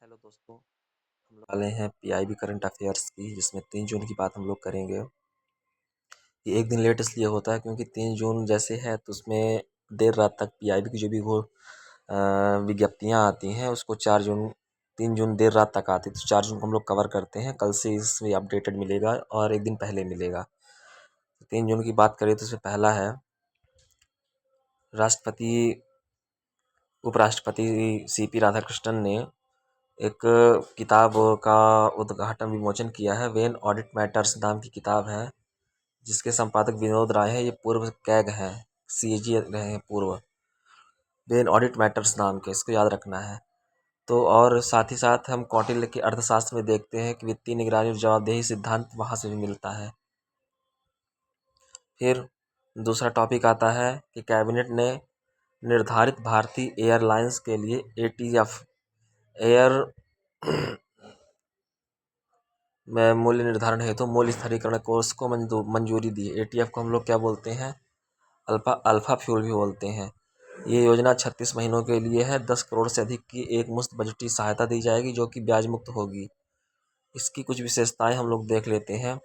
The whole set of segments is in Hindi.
हेलो दोस्तों, हम लोग वाले हैं पीआईबी करंट अफेयर्स की, जिसमें 3 जून की बात हम लोग करेंगे। ये एक दिन लेट इसलिए होता है क्योंकि 3 जून जैसे है तो उसमें देर रात तक पीआईबी की जो भी वो विज्ञप्तियाँ आती हैं उसको 4 जून 3 जून देर रात तक आती है, तो 4 जून को हम लोग कवर करते हैं। कल से इसमें अपडेटेड मिलेगा और एक दिन पहले मिलेगा। तो 3 जून की बात करें तो इसमें पहला है राष्ट्रपति उपराष्ट्रपति सीपी राधाकृष्णन ने एक किताब का उद्घाटन विमोचन किया है। वेन ऑडिट मैटर्स नाम की किताब है, जिसके संपादक विनोद राय हैं। ये पूर्व कैग हैं, सीएजी रहे हैं पूर्व। वेन ऑडिट मैटर्स नाम के, इसको याद रखना है। तो और साथ ही साथ हम कौटिल्य के अर्थशास्त्र में देखते हैं कि वित्तीय निगरानी और जवाबदेही सिद्धांत वहाँ से भी मिलता है। फिर दूसरा टॉपिक आता है कि कैबिनेट ने निर्धारित भारतीय एयरलाइंस के लिए एटीएफ एयर में मूल्य निर्धारण हेतु मूल्य स्थिरीकरण कोर्स को मंजूरी दी। एटीएफ को हम लोग क्या बोलते हैं? अल्फा फ्यूल भी बोलते हैं। ये योजना 36 महीनों के लिए है। 10 करोड़ से अधिक की एक मुश्त बजटीय सहायता दी जाएगी, जो कि ब्याज मुक्त होगी। इसकी कुछ विशेषताएं हम लोग देख लेते हैं।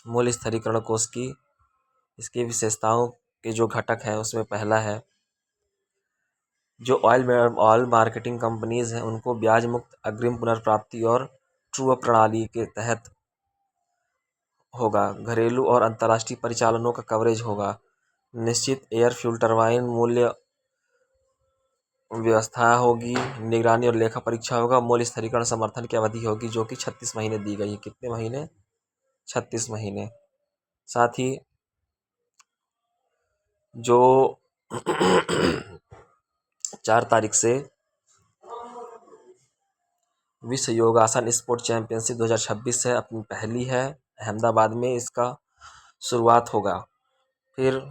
मूल्य स्थिरीकरण कोष की इसकी विशेषताओं के जो घटक हैं उसमें पहला है, जो ऑयल मार्केटिंग कंपनीज हैं उनको ब्याज मुक्त अग्रिम पुनर्प्राप्ति और ट्रू अप प्रणाली के तहत होगा। घरेलू और अंतर्राष्ट्रीय परिचालनों का कवरेज होगा। निश्चित एयर फ्यूल टरबाइन मूल्य व्यवस्था होगी। निगरानी और लेखा परीक्षा होगा। मूल्य स्थिरीकरण समर्थन की अवधि होगी, जो कि 36 महीने दी गई है। कितने महीने? 36 महीने। साथ ही जो 4 तारीख से विश्व योगासन स्पोर्ट चैंपियनशिप 2026 है, अपनी पहली है। अहमदाबाद में इसका शुरुआत होगा। फिर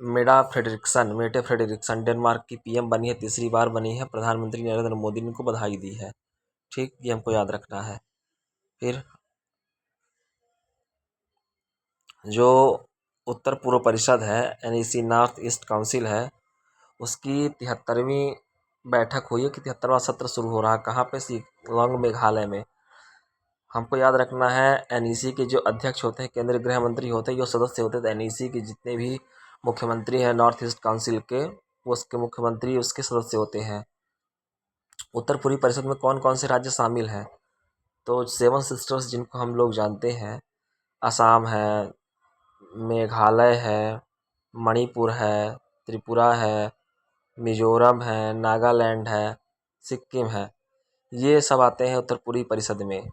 मेटे फ्रेडरिक्सन डेनमार्क की पीएम बनी है, तीसरी बार बनी है। प्रधानमंत्री नरेंद्र मोदी ने उनको बधाई दी है। ठीक, ये हमको याद रखना है। फिर जो उत्तर पूर्व परिषद है, एनईसी नॉर्थ ईस्ट काउंसिल है, उसकी 73वीं बैठक हुई है कि 73वां सत्र शुरू हो रहा है। कहाँ पे? शिलांग मेघालय में। हमको याद रखना है, एनईसी के जो अध्यक्ष होते हैं केंद्रीय गृह मंत्री होते हैं, जो सदस्य होते हैं। तो एनईसी के जितने भी मुख्यमंत्री हैं नॉर्थ ईस्ट काउंसिल के, वो उसके मुख्यमंत्री उसके सदस्य होते हैं। उत्तर पूर्वी परिषद में कौन कौन से राज्य शामिल हैं? तो 7 सिस्टर्स जिनको हम लोग जानते हैं, असम है, मेघालय है, मणिपुर है, त्रिपुरा है, मिजोरम है, नागालैंड है, सिक्किम है। ये सब आते हैं उत्तर पूर्वी परिषद में।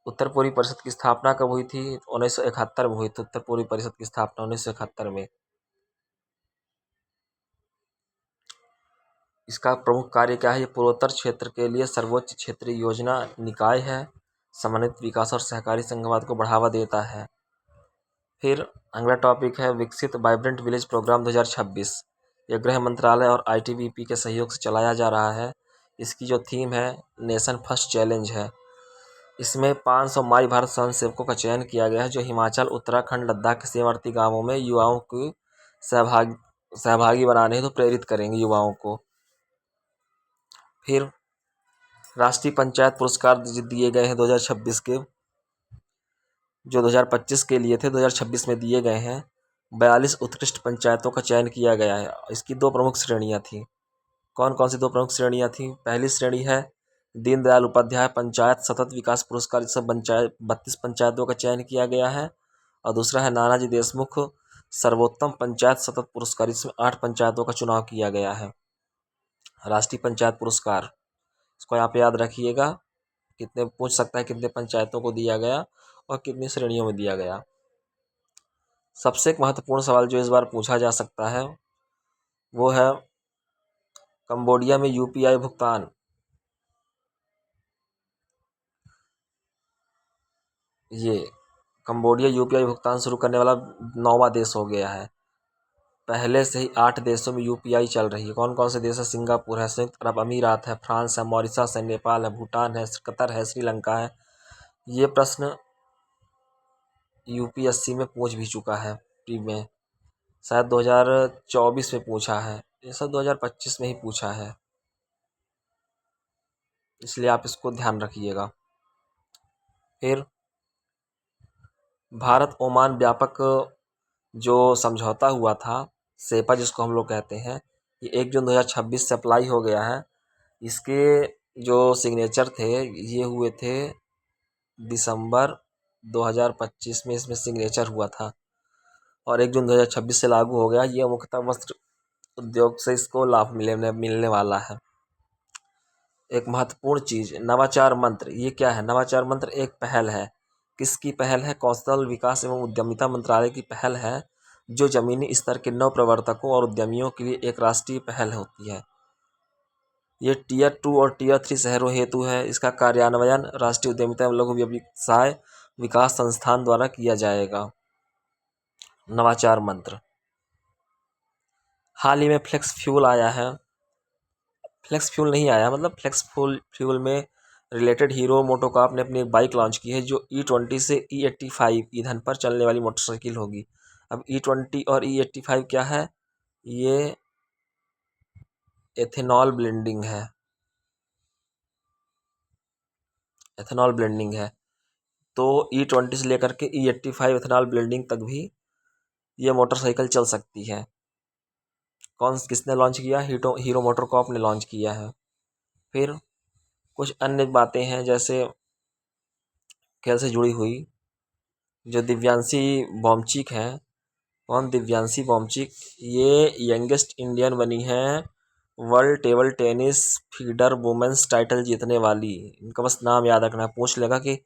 उत्तर पूर्वी परिषद की स्थापना कब हुई थी? 1971 में हुई थी उत्तर पूर्वी परिषद की स्थापना, 1971 में। इसका प्रमुख कार्य क्या है? ये पूर्वोत्तर क्षेत्र के लिए सर्वोच्च क्षेत्रीय योजना निकाय है। समन्वित विकास और सहकारी संघवाद को बढ़ावा देता है। फिर अगला टॉपिक है विकसित वाइब्रेंट विलेज प्रोग्राम 2026। यह गृह मंत्रालय और आईटीबीपी के सहयोग से चलाया जा रहा है। इसकी जो थीम है, नेशन फर्स्ट चैलेंज है। इसमें 500 माई भारत स्वयंसेवकों का चयन किया गया है, जो हिमाचल, उत्तराखंड, लद्दाख के सीमावर्ती गांवों में युवाओं को सहभागी बनाने हेतु प्रेरित करेंगे युवाओं को। फिर राष्ट्रीय पंचायत पुरस्कार दिए गए हैं 2026 के, जो 2025 के लिए थे 2026 में दिए गए हैं। 42 उत्कृष्ट पंचायतों का चयन किया गया है। इसकी 2 प्रमुख श्रेणियां थी। कौन कौन सी 2 प्रमुख श्रेणियां थी? पहली श्रेणी है दीनदयाल उपाध्याय पंचायत सतत विकास पुरस्कार, जिसमें 32 पंचायतों का चयन किया गया है। और दूसरा है नानाजी देशमुख सर्वोत्तम पंचायत सतत पुरस्कार, इसमें 8 पंचायतों का चुनाव किया गया है। राष्ट्रीय पंचायत पुरस्कार, इसको यहाँ पे याद रखिएगा। कितने पूछ सकता है, कितने पंचायतों को दिया गया और कितनी श्रेणियों में दिया गया। सबसे एक महत्वपूर्ण सवाल जो इस बार पूछा जा सकता है वो है कंबोडिया में यूपीआई भुगतान। ये कंबोडिया यूपीआई भुगतान शुरू करने वाला 9वां देश हो गया है। पहले से ही 8 देशों में यूपीआई चल रही है। कौन कौन से देश है? सिंगापुर है, संयुक्त अरब अमीरात है, फ्रांस है, मॉरिशस है, नेपाल है, भूटान है, कतर है, श्रीलंका है। ये प्रश्न यूपीएससी में पूछ भी चुका है प्री में, शायद 2024 में पूछा है। ये सब 2025 में ही पूछा है। इसलिए आप इसको ध्यान रखिएगा। फिर भारत ओमान व्यापक जो समझौता हुआ था, सेपा जिसको हम लोग कहते हैं, ये 1 जून 2026 से अप्लाई हो गया है। इसके जो सिग्नेचर थे ये हुए थे दिसंबर 2025 में, इसमें सिग्नेचर हुआ था और 1 जून 2026 से लागू हो गया। ये मुख्यतः वस्त्र उद्योग से इसको लाभ मिलने वाला है। एक महत्वपूर्ण चीज, नवाचार मंत्र, ये क्या है? नवाचार मंत्र एक पहल है। किसकी पहल है? कौशल विकास एवं उद्यमिता मंत्रालय की पहल है, जो जमीनी स्तर के नव प्रवर्तकों और उद्यमियों के लिए एक राष्ट्रीय पहल होती है। ये टियर 2 और टियर 3 शहरों हेतु है। इसका कार्यान्वयन राष्ट्रीय उद्यमिता एवं लघु व्यवसाय विकास संस्थान द्वारा किया जाएगा। नवाचार मंत्र। हाल ही में फ्लेक्स फ्यूल आया है, फ्लेक्स फ्यूल नहीं आया, मतलब फ्लेक्स फ्यूल में रिलेटेड हीरो मोटोकॉर्प ने अपनी एक बाइक लॉन्च की है जो E20 से E85 ईंधन पर चलने वाली मोटरसाइकिल होगी। अब E20 और E85 क्या है? ये एथेनॉल ब्लेंडिंग है, एथेनॉल ब्लेंडिंग है। तो E20 से लेकर के E85 एथेनॉल ब्लेंडिंग तक भी ये मोटरसाइकिल चल सकती है। किसने लॉन्च किया? हीरो मोटोकॉर्प ने लॉन्च किया है। फिर कुछ अन्य बातें हैं, जैसे खेल से जुड़ी हुई, जो दिव्यांशी बॉम्चिक हैं। कौन? दिव्यांशी बॉम्चिक। ये यंगेस्ट इंडियन बनी है world table tennis feeder women's title जीतने वाली। इनका बस नाम याद रखना है, पूछ लेगा कि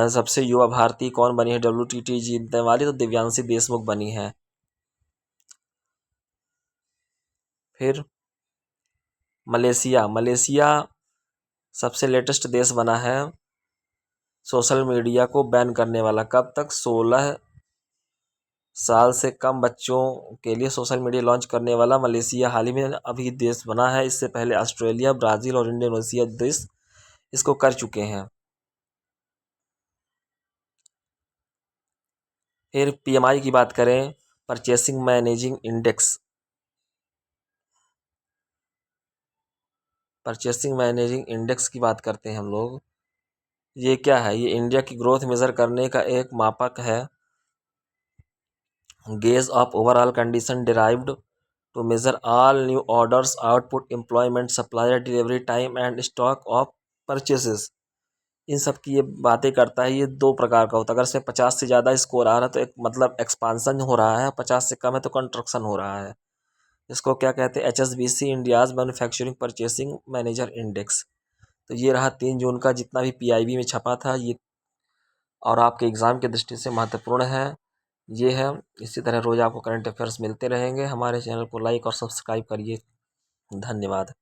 सबसे युवा भारतीय कौन बनी है WTT जीतने वाली, तो दिव्यांशी देशमुख बनी है। फिर मलेशिया सबसे लेटेस्ट देश बना है सोशल मीडिया को बैन करने वाला। कब तक? 16 साल से कम बच्चों के लिए सोशल मीडिया लॉन्च करने वाला मलेशिया हाल ही में अभी देश बना है। इससे पहले ऑस्ट्रेलिया, ब्राज़ील और इंडोनेशिया देश इसको कर चुके हैं। फिर PMI की बात करें, purchasing managing index. Purchasing managing index की बात करते हैं हम लोग। ये क्या है? ये इंडिया की ग्रोथ मेजर करने का एक मापक है, gauge of overall condition derived to measure all new orders, output, employment, supplier delivery time and stock of purchases. इन सब की ये बातें करता है। ये 2 प्रकार का होता है। अगर इसमें 50 से ज़्यादा स्कोर आ रहा है तो एक मतलब एक्सपांसन हो रहा है, 50 से कम है तो कंस्ट्रक्शन हो रहा है। इसको क्या कहते हैं? HSBC India's manufacturing purchasing manager index. तो ये रहा 3 जून का जितना भी PIB में छपा था ये, और आपके एग्ज़ाम की दृष्टि से महत्वपूर्ण है। ये है। इसी तरह रोज़ आपको करंट अफेयर्स मिलते रहेंगे। हमारे चैनल को लाइक और सब्सक्राइब करिए। धन्यवाद।